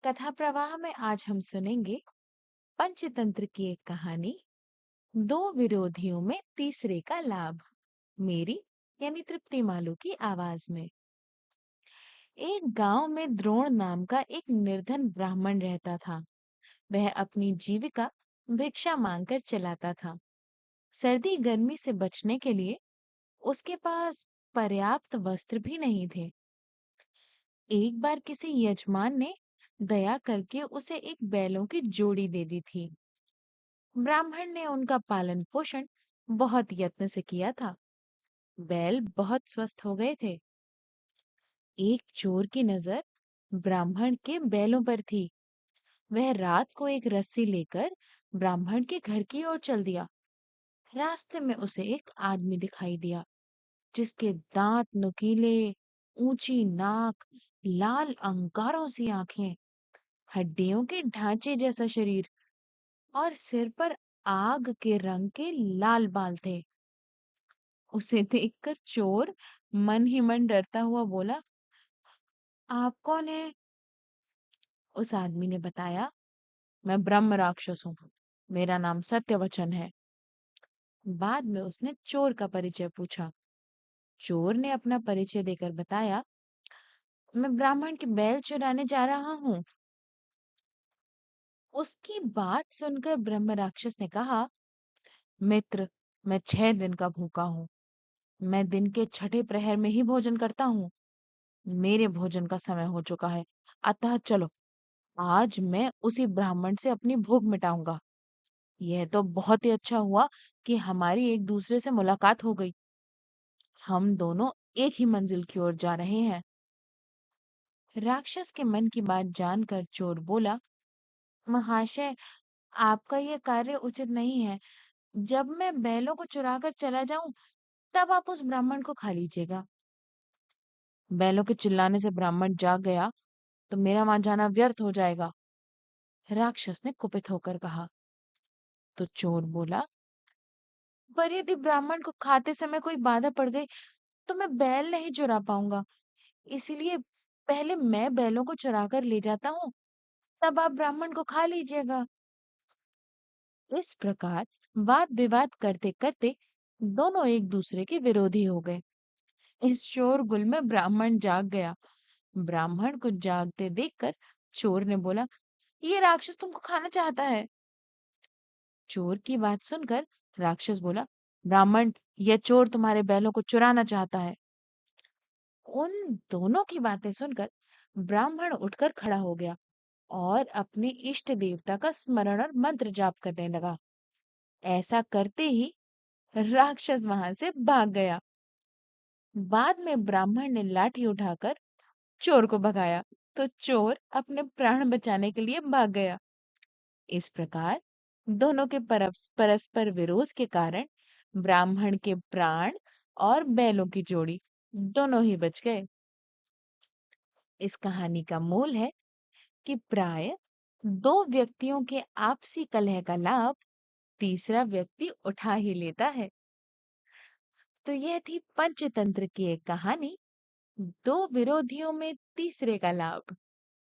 कथा प्रवाह में आज हम सुनेंगे पंचतंत्र की एक कहानी, दो विरोधियों में तीसरे का लाभ। मेरी यानी तृप्ति मालू की आवाज में। एक गांव में द्रोण नाम का एक निर्धन ब्राह्मण रहता था। वह अपनी जीविका भिक्षा मांगकर चलाता था। सर्दी गर्मी से बचने के लिए उसके पास पर्याप्त वस्त्र भी नहीं थे। एक बार किसी यजमान ने दया करके उसे एक बैलों की जोड़ी दे दी थी। ब्राह्मण ने उनका पालन पोषण बहुत यत्न से किया था। बैल बहुत स्वस्थ हो गए थे। एक चोर की नजर ब्राह्मण के बैलों पर थी। वह रात को एक रस्सी लेकर ब्राह्मण के घर की ओर चल दिया। रास्ते में उसे एक आदमी दिखाई दिया, जिसके दांत नुकीले, ऊंची नाक, लाल अंगारों सी आंखें, हड्डियों के ढांचे जैसा शरीर और सिर पर आग के रंग के लाल बाल थे। उसे देखकर चोर मन ही मन डरता हुआ बोला, आप कौन है? उस आदमी ने बताया, मैं ब्रह्म राक्षस हूँ। मेरा नाम सत्यवचन है। बाद में उसने चोर का परिचय पूछा। चोर ने अपना परिचय देकर बताया, मैं ब्राह्मण के बैल चुराने जा रहा हूँ। उसकी बात सुनकर ब्रह्म राक्षस ने कहा, मित्र, मैं 6 दिन का भूखा हूँ। मैं दिन के छठे प्रहर में ही भोजन करता हूँ। मेरे भोजन का समय हो चुका है। अतः चलो, आज मैं उसी ब्राह्मण से अपनी भूख मिटाऊंगा। यह तो बहुत ही अच्छा हुआ कि हमारी एक दूसरे से मुलाकात हो गई। हम दोनों एक ही मंजिल की ओर जा रहे हैं। राक्षस के मन की बात जानकर चोर बोला, महाशय, आपका यह कार्य उचित नहीं है। जब मैं बैलों को चुराकर चला जाऊं, तब आप उस ब्राह्मण को खा लीजिएगा। बैलों के चिल्लाने से ब्राह्मण जाग गया तो मेरा वहां जाना व्यर्थ हो जाएगा। राक्षस ने कुपित होकर कहा। तो चोर बोला, पर यदि ब्राह्मण को खाते समय कोई बाधा पड़ गई तो मैं बैल नहीं चुरा पाऊंगा। इसलिए पहले मैं बैलों को चुरा कर ले जाता हूँ, तब आप ब्राह्मण को खा लीजिएगा। इस प्रकार वाद विवाद करते करते दोनों एक दूसरे के विरोधी हो गए। इस शोरगुल में ब्राह्मण जाग गया। ब्राह्मण को जागते देखकर चोर ने बोला, ये राक्षस तुमको खाना चाहता है। चोर की बात सुनकर राक्षस बोला, ब्राह्मण, यह चोर तुम्हारे बैलों को चुराना चाहता है। उन दोनों की बातें सुनकर ब्राह्मण उठकर खड़ा हो गया और अपने इष्ट देवता का स्मरण और मंत्र जाप करने लगा। ऐसा करते ही राक्षस वहां से भाग गया। बाद में ब्राह्मण ने लाठी उठाकर चोर को भगाया तो चोर अपने प्राण बचाने के लिए भाग गया। इस प्रकार दोनों के परस्पर विरोध के कारण ब्राह्मण के प्राण और बैलों की जोड़ी दोनों ही बच गए। इस कहानी का मूल है कि प्राय दो व्यक्तियों के आपसी कलह का लाभ तीसरा व्यक्ति उठा ही लेता है। तो यह थी पंचतंत्र की एक कहानी, दो विरोधियों में तीसरे का लाभ।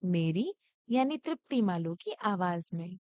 मेरी यानी तृप्ति मालू की आवाज में।